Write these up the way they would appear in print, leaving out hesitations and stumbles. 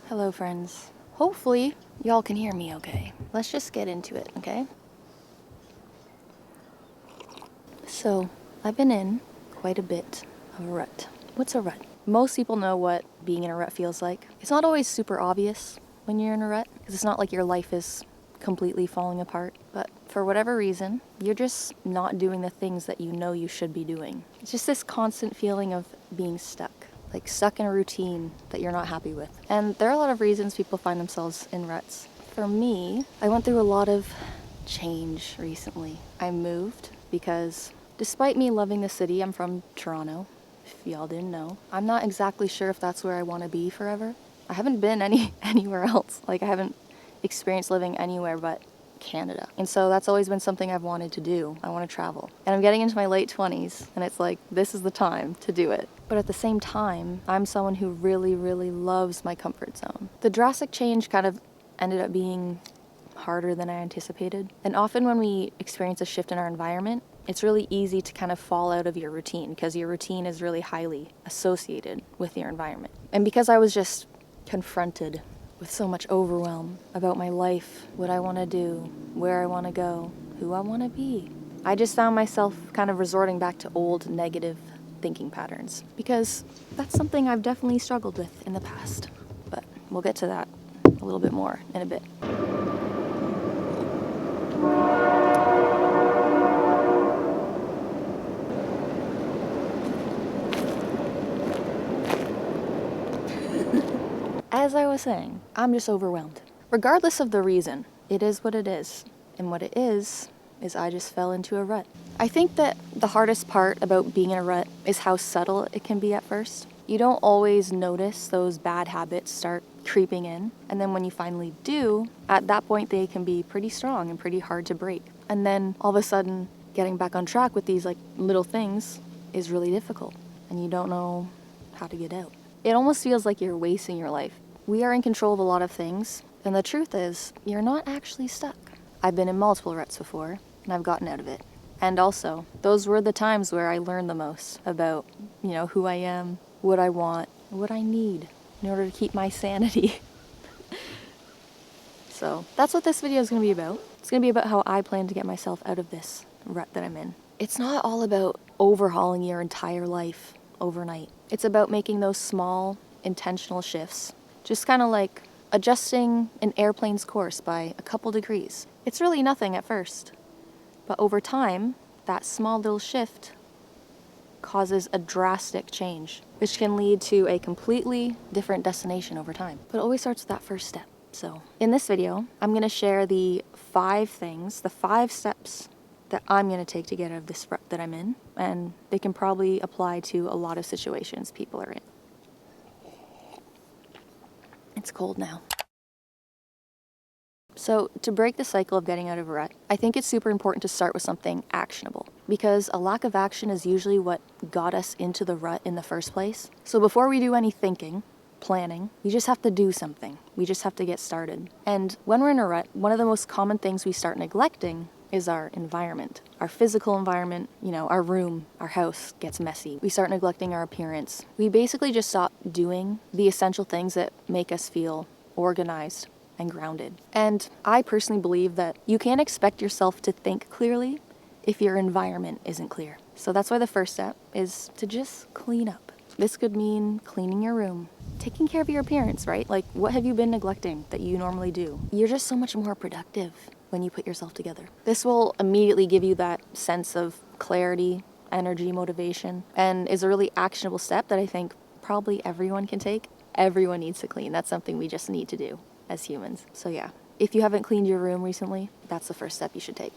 Hello, friends. Hopefully, y'all can hear me okay. Let's just get into it, okay? So, I've been in quite a bit of a rut. What's a rut? Most people know what being in a rut feels like. It's not always super obvious when you're in a rut, because it's not like your life is completely falling apart, but for whatever reason, you're just not doing the things that you know you should be doing. It's just this constant feeling of being stuck. Like stuck in a routine that you're not happy with. And there are a lot of reasons people find themselves in ruts. For me, I went through a lot of change recently. I moved because despite me loving the city, I'm from Toronto, if y'all didn't know, I'm not exactly sure if that's where I want to be forever. I haven't been anywhere else. Like I haven't experienced living anywhere but Canada. And so that's always been something I've wanted to do. I want to travel. And I'm getting into my late 20s and it's like, this is the time to do it. But at the same time, I'm someone who really, really loves my comfort zone. The drastic change kind of ended up being harder than I anticipated. And often when we experience a shift in our environment, it's really easy to kind of fall out of your routine because your routine is really highly associated with your environment. And because I was just confronted with so much overwhelm about my life, what I want to do, where I want to go, who I want to be, I just found myself kind of resorting back to old negative thinking patterns because that's something I've definitely struggled with in the past. But we'll get to that a little bit more in a bit. As I was saying, I'm just overwhelmed. Regardless of the reason, it is what it is. And what it is I just fell into a rut. I think that the hardest part about being in a rut is how subtle it can be at first. You don't always notice those bad habits start creeping in. And then when you finally do, at that point they can be pretty strong and pretty hard to break. And then all of a sudden, getting back on track with these like little things is really difficult. And you don't know how to get out. It almost feels like you're wasting your life. We are in control of a lot of things, and the truth is, you're not actually stuck. I've been in multiple ruts before, and I've gotten out of it. And also, those were the times where I learned the most about, who I am, what I want, what I need in order to keep my sanity. So, that's what this video is going to be about. It's going to be about how I plan to get myself out of this rut that I'm in. It's not all about overhauling your entire life overnight. It's about making those small, intentional shifts. Just kind of like adjusting an airplane's course by a couple degrees. It's really nothing at first. But over time, that small little shift causes a drastic change, which can lead to a completely different destination over time. But it always starts with that first step. So in this video, I'm going to share the 5 steps that I'm going to take to get out of this rut that I'm in. And they can probably apply to a lot of situations people are in. It's cold now. So to break the cycle of getting out of a rut, I think it's super important to start with something actionable because a lack of action is usually what got us into the rut in the first place. So before we do any thinking, planning, we just have to do something. We just have to get started. And when we're in a rut, one of the most common things we start neglecting is our environment. Our physical environment, our room, our house gets messy. We start neglecting our appearance. We basically just stop doing the essential things that make us feel organized and grounded. And I personally believe that you can't expect yourself to think clearly if your environment isn't clear. So that's why the first step is to just clean up. This could mean cleaning your room, taking care of your appearance, right? Like, what have you been neglecting that you normally do? You're just so much more productive when you put yourself together. This will immediately give you that sense of clarity, energy, motivation, and is a really actionable step that I think probably everyone can take. Everyone needs to clean. That's something we just need to do as humans. So yeah, if you haven't cleaned your room recently, that's the first step you should take.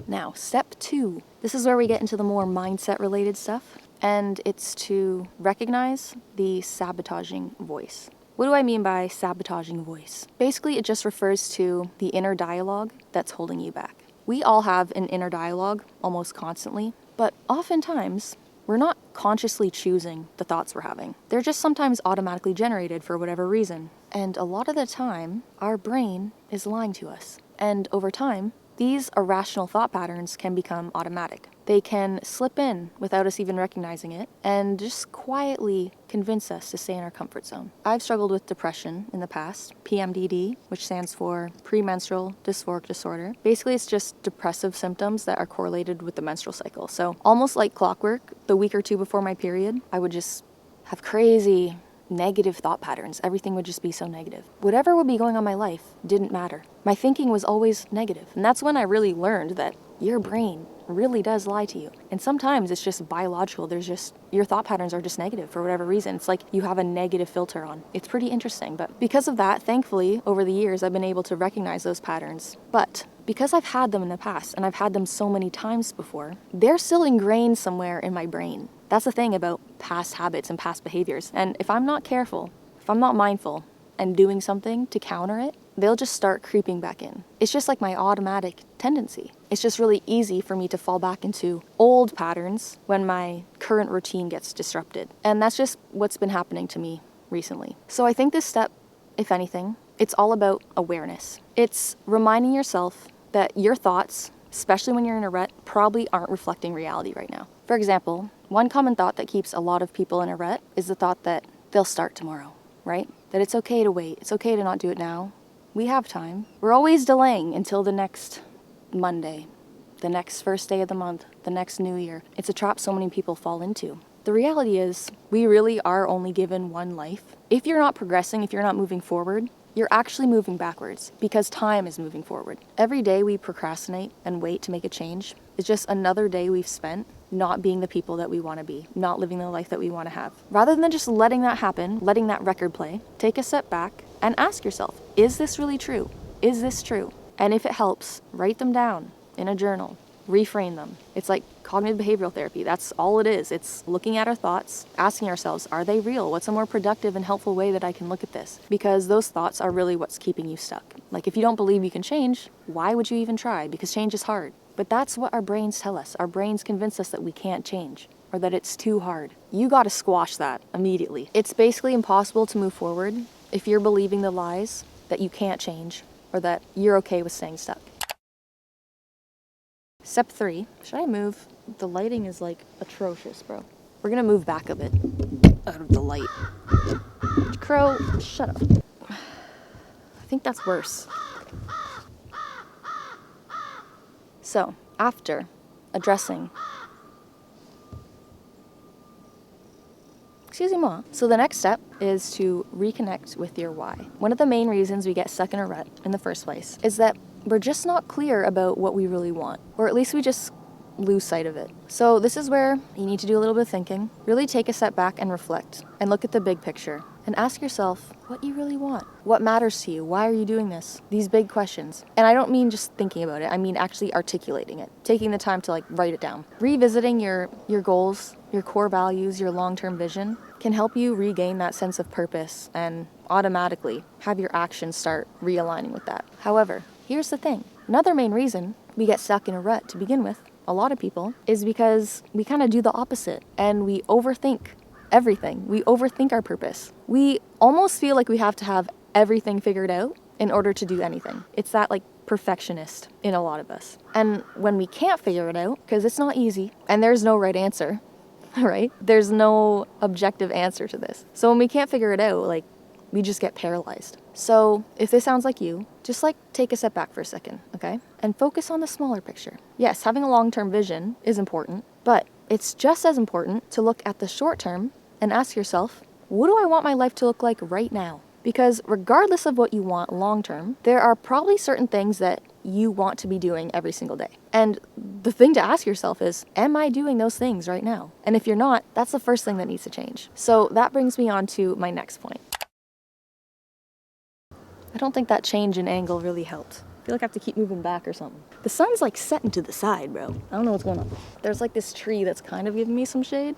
Now, step 2. This is where we get into the more mindset-related stuff, and it's to recognize the sabotaging voice. What do I mean by sabotaging voice? Basically, it just refers to the inner dialogue that's holding you back. We all have an inner dialogue almost constantly, but oftentimes we're not consciously choosing the thoughts we're having. They're just sometimes automatically generated for whatever reason. And a lot of the time, our brain is lying to us. And over time, these irrational thought patterns can become automatic. They can slip in without us even recognizing it and just quietly convince us to stay in our comfort zone. I've struggled with depression in the past, PMDD, which stands for premenstrual dysphoric disorder. Basically, it's just depressive symptoms that are correlated with the menstrual cycle. So almost like clockwork, the week or two before my period, I would just have crazy negative thought patterns. Everything would just be so negative. Whatever would be going on in my life didn't matter. My thinking was always negative. And that's when I really learned that your brain really does lie to you. And sometimes it's just biological. Your thought patterns are just negative for whatever reason. It's like you have a negative filter on. It's pretty interesting. But because of that, thankfully, over the years, I've been able to recognize those patterns. But because I've had them in the past, and I've had them so many times before, they're still ingrained somewhere in my brain. That's the thing about past habits and past behaviors. And if I'm not careful, if I'm not mindful and doing something to counter it, they'll just start creeping back in. It's just like my automatic tendency. It's just really easy for me to fall back into old patterns when my current routine gets disrupted. And that's just what's been happening to me recently. So I think this step, if anything, it's all about awareness. It's reminding yourself that your thoughts, especially when you're in a rut, probably aren't reflecting reality right now. For example, one common thought that keeps a lot of people in a rut is the thought that they'll start tomorrow, right? That it's okay to wait. It's okay to not do it now. We have time. We're always delaying until the next Monday, the next first day of the month, the next new year. It's a trap so many people fall into. The reality is, we really are only given one life. If you're not progressing, if you're not moving forward, you're actually moving backwards because time is moving forward. Every day we procrastinate and wait to make a change is just another day we've spent not being the people that we want to be, not living the life that we want to have. Rather than just letting that happen, letting that record play, take a step back and ask yourself, is this really true? Is this true? And if it helps, write them down in a journal, reframe them. It's like cognitive behavioral therapy. That's all it is. It's looking at our thoughts, asking ourselves, are they real? What's a more productive and helpful way that I can look at this? Because those thoughts are really what's keeping you stuck. Like if you don't believe you can change, why would you even try? Because change is hard. But that's what our brains tell us. Our brains convince us that we can't change or that it's too hard. You got to squash that immediately. It's basically impossible to move forward if you're believing the lies that you can't change or that you're okay with staying stuck. Step 3, should I move? The lighting is like atrocious, bro. We're gonna move back a bit out of the light. Crow, shut up. I think that's worse. So, after addressing, excusez-moi. So the next step is to reconnect with your why. One of the main reasons we get stuck in a rut in the first place is that we're just not clear about what we really want, or at least we just lose sight of it. So this is where you need to do a little bit of thinking, really take a step back and reflect, and look at the big picture, and ask yourself what you really want. What matters to you? Why are you doing this? These big questions. And I don't mean just thinking about it, I mean actually articulating it, taking the time to write it down. Revisiting your goals, your core values, your long-term vision can help you regain that sense of purpose and automatically have your actions start realigning with that. However, here's the thing. Another main reason we get stuck in a rut to begin with, a lot of people, is because we kind of do the opposite and we overthink everything. We overthink our purpose. We almost feel like we have to have everything figured out in order to do anything. It's that perfectionist in a lot of us. And when we can't figure it out, because it's not easy and there's no right answer, right? There's no objective answer to this. So when we can't figure it out, we just get paralyzed. So if this sounds like you, just take a step back for a second, okay? And focus on the smaller picture. Yes, having a long-term vision is important, but it's just as important to look at the short term and ask yourself, what do I want my life to look like right now? Because regardless of what you want long-term, there are probably certain things that you want to be doing every single day. And the thing to ask yourself is, am I doing those things right now? And if you're not, that's the first thing that needs to change. So that brings me on to my next point. I don't think that change in angle really helped. I feel like I have to keep moving back or something. The sun's setting to the side, bro. I don't know what's going on. There's this tree that's kind of giving me some shade,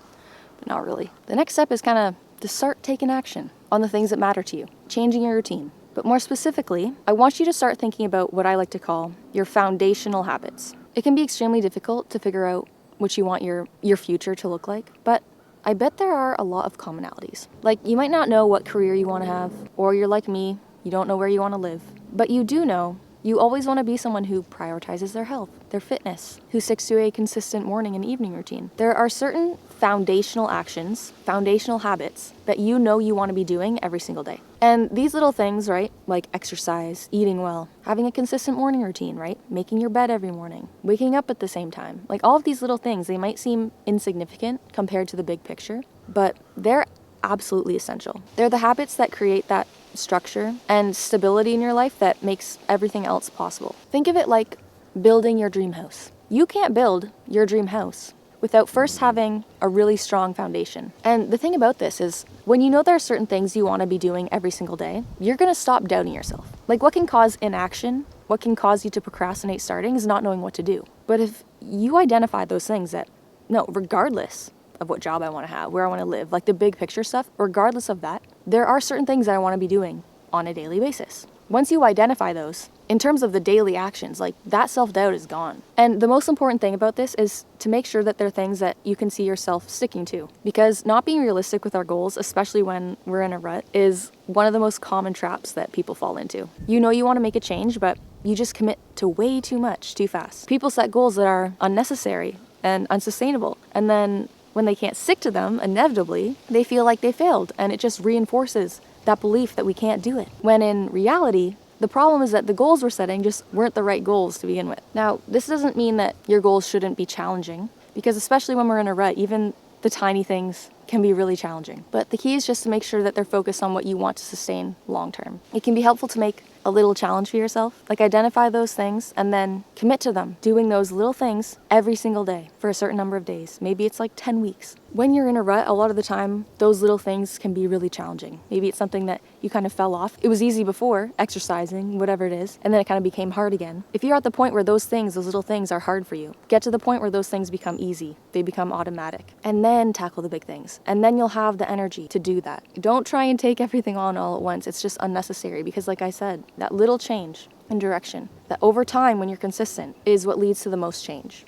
but not really. The next step is kind of to start taking action on the things that matter to you, changing your routine. But more specifically, I want you to start thinking about what I like to call your foundational habits. It can be extremely difficult to figure out what you want your future to look like, but I bet there are a lot of commonalities. Like, you might not know what career you want to have, or you're like me, you don't know where you want to live, but you do know you always want to be someone who prioritizes their health, their fitness, who sticks to a consistent morning and evening routine. There are certain foundational actions, foundational habits that you know you want to be doing every single day. And these little things, right, like exercise, eating well, having a consistent morning routine, right, making your bed every morning, waking up at the same time, like all of these little things, they might seem insignificant compared to the big picture, but they're absolutely essential. They're the habits that create that structure and stability in your life that makes everything else possible. Think of it like building your dream house. You can't build your dream house without first having a really strong foundation. And the thing about this is, when you know there are certain things you want to be doing every single day, you're going to stop doubting yourself. Like, what can cause inaction, what can cause you to procrastinate starting is not knowing what to do. But if you identify those things that, no, regardless of what job I want to have, where I want to live, like the big picture stuff, regardless of that, there are certain things that I want to be doing on a daily basis. Once you identify those, in terms of the daily actions, like that self-doubt is gone. And the most important thing about this is to make sure that they're things that you can see yourself sticking to. Because not being realistic with our goals, especially when we're in a rut, is one of the most common traps that people fall into. You know you want to make a change, but you just commit to way too much too fast. People set goals that are unnecessary and unsustainable, and then when they can't stick to them, inevitably, they feel like they failed, and it just reinforces that belief that we can't do it. When in reality, the problem is that the goals we're setting just weren't the right goals to begin with. Now, this doesn't mean that your goals shouldn't be challenging, because especially when we're in a rut, even the tiny things can be really challenging. But the key is just to make sure that they're focused on what you want to sustain long term. It can be helpful to make a little challenge for yourself, like identify those things and then commit to them, doing those little things every single day for a certain number of days. Maybe it's like 10 weeks. When you're in a rut, a lot of the time, those little things can be really challenging. Maybe it's something that you kind of fell off. It was easy before, exercising, whatever it is, and then it kind of became hard again. If you're at the point where those things, those little things are hard for you, get to the point where those things become easy. They become automatic. And then tackle the big things. And then you'll have the energy to do that. Don't try and take everything on all at once. It's just unnecessary because, like I said, that little change in direction, that over time when you're consistent, is what leads to the most change.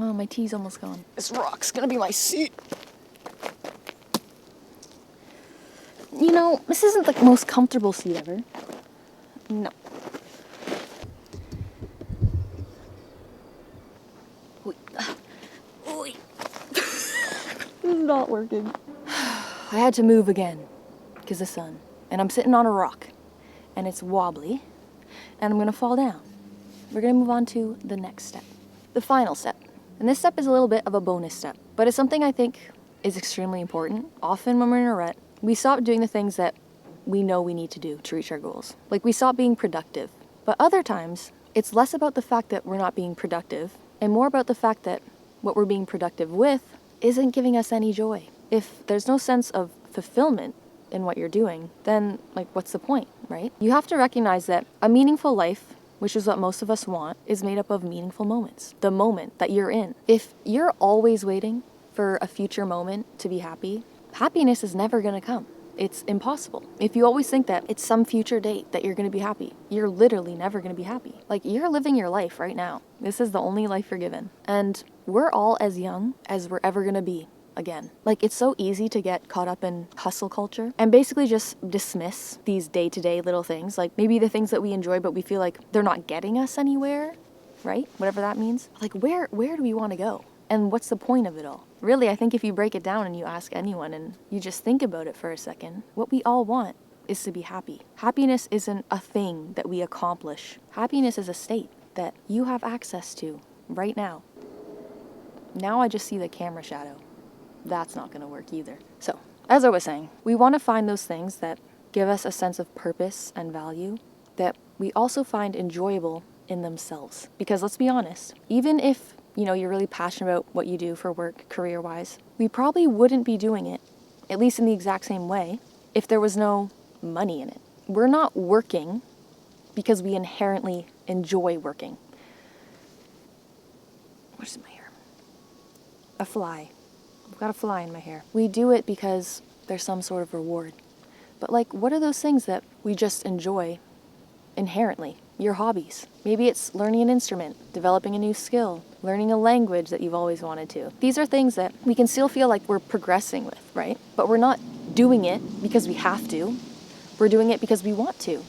Oh, my tea's almost gone. This rock's gonna be my seat. You know, this isn't the most comfortable seat ever. No. This is not working. I had to move again because of the sun. And I'm sitting on a rock. And it's wobbly. And I'm gonna fall down. We're gonna move on to the next step. The final step. And this step is a little bit of a bonus step, but it's something I think is extremely important. Often when we're in a rut, we stop doing the things that we know we need to do to reach our goals. Like, we stop being productive. But other times, it's less about the fact that we're not being productive and more about the fact that what we're being productive with isn't giving us any joy. If there's no sense of fulfillment in what you're doing, then, like, what's the point, right? You have to recognize that a meaningful life, which is what most of us want, is made up of meaningful moments. The moment that you're in. If you're always waiting for a future moment to be happy, happiness is never gonna come. It's impossible. If you always think that it's some future date that you're gonna be happy, you're literally never gonna be happy. Like, you're living your life right now. This is the only life you're given. And we're all as young as we're ever gonna be again. Like, it's so easy to get caught up in hustle culture and basically just dismiss these day-to-day little things, like maybe the things that we enjoy but we feel like they're not getting us anywhere, right? Whatever that means. Like, where do we want to go? And what's the point of it all? Really, I think if you break it down and you ask anyone and you just think about it for a second, what we all want is to be happy. Happiness isn't a thing that we accomplish. Happiness is a state that you have access to right now. Now I just see the camera shadow. That's not going to work either. So, as I was saying, we want to find those things that give us a sense of purpose and value that we also find enjoyable in themselves. Because let's be honest, even if, you're really passionate about what you do for work, career-wise, we probably wouldn't be doing it, at least in the exact same way, if there was no money in it. We're not working because we inherently enjoy working. What's in my hair? A fly. I've got a fly in my hair. We do it because there's some sort of reward. But, like, what are those things that we just enjoy inherently? your hobbies. Maybe it's learning an instrument, developing a new skill, learning a language that you've always wanted to. These are things that we can still feel like we're progressing with, right? But we're not doing it because we have to. We're doing it because we want to,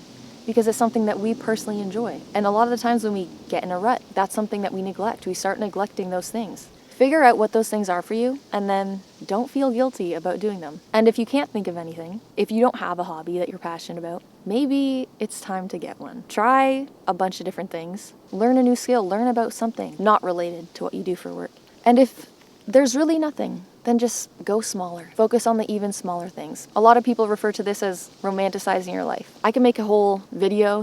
because it's something that we personally enjoy. And a lot of the times when we get in a rut, that's something that we neglect. We start neglecting those things. Figure out what those things are for you, and then don't feel guilty about doing them. And if you can't think of anything, if you don't have a hobby that you're passionate about, maybe it's time to get one. Try a bunch of different things. Learn a new skill. Learn about something not related to what you do for work. And if there's really nothing, then just go smaller. Focus on the even smaller things. A lot of people refer to this as romanticizing your life. I can make a whole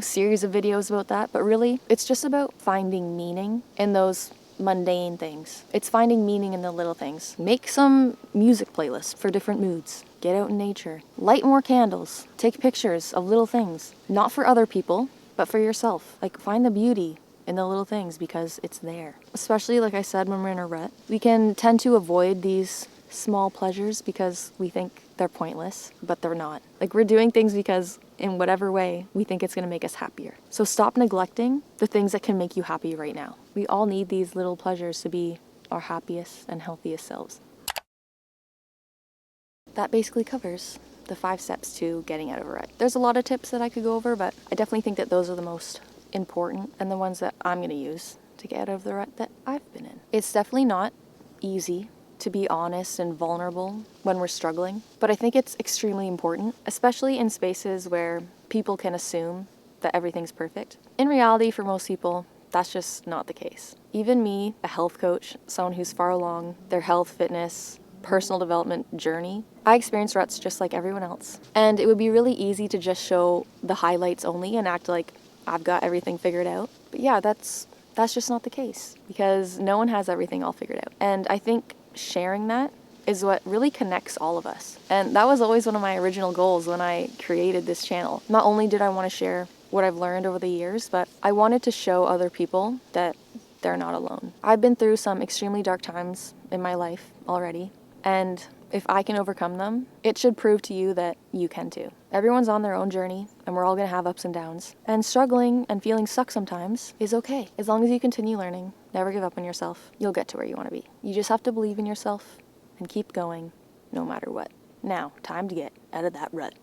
series of videos about that, but really, it's just about finding meaning in those mundane things. It's finding meaning in the little things. Make some music playlists for different moods. Get out in nature. Light more candles. Take pictures of little things. Not for other people, but for yourself. Like, find the beauty in the little things because it's there. Especially, like I said, when we're in a rut, we can tend to avoid these small pleasures because we think they're pointless, but they're not. Like, we're doing things because in whatever way we think it's going to make us happier. So stop neglecting the things that can make you happy right now. We all need these little pleasures to be our happiest and healthiest selves. That basically covers the 5 steps to getting out of a rut. There's a lot of tips that I could go over, but I definitely think that those are the most important and the ones that I'm going to use to get out of the rut that I've been in. It's definitely not easy to be honest and vulnerable when we're struggling, but I think it's extremely important, especially in spaces where people can assume that everything's perfect. In reality, for most people, that's just not the case. Even me, a health coach, someone who's far along their health, fitness, personal development journey, I experience ruts just like everyone else. And it would be really easy to just show the highlights only and act like I've got everything figured out. But yeah, that's just not the case, because no one has everything all figured out. And I think sharing that is what really connects all of us. And that was always one of my original goals when I created this channel. Not only did I want to share what I've learned over the years, but I wanted to show other people that they're not alone. I've been through some extremely dark times in my life already, and if I can overcome them, it should prove to you that you can too. Everyone's on their own journey, and we're all gonna have ups and downs. And struggling and feeling stuck sometimes is okay. As long as you continue learning, never give up on yourself, you'll get to where you wanna be. You just have to believe in yourself and keep going no matter what. Now, time to get out of that rut.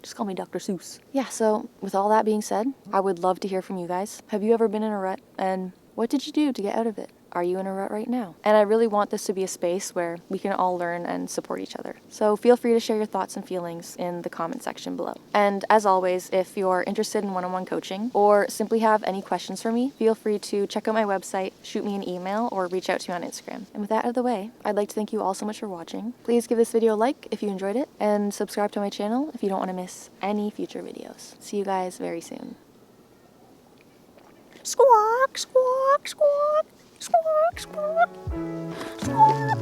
Just call me Dr. Seuss. Yeah, so with all that being said, I would love to hear from you guys. Have you ever been in a rut, and what did you do to get out of it? Are you in a rut right now? And I really want this to be a space where we can all learn and support each other. So feel free to share your thoughts and feelings in the comment section below. And as always, if you're interested in one-on-one coaching or simply have any questions for me, feel free to check out my website, shoot me an email, or reach out to me on Instagram. And with that out of the way, I'd like to thank you all so much for watching. Please give this video a like if you enjoyed it, and subscribe to my channel if you don't want to miss any future videos. See you guys very soon. Squawk, squawk, squawk. Squawk, squawk, squawk.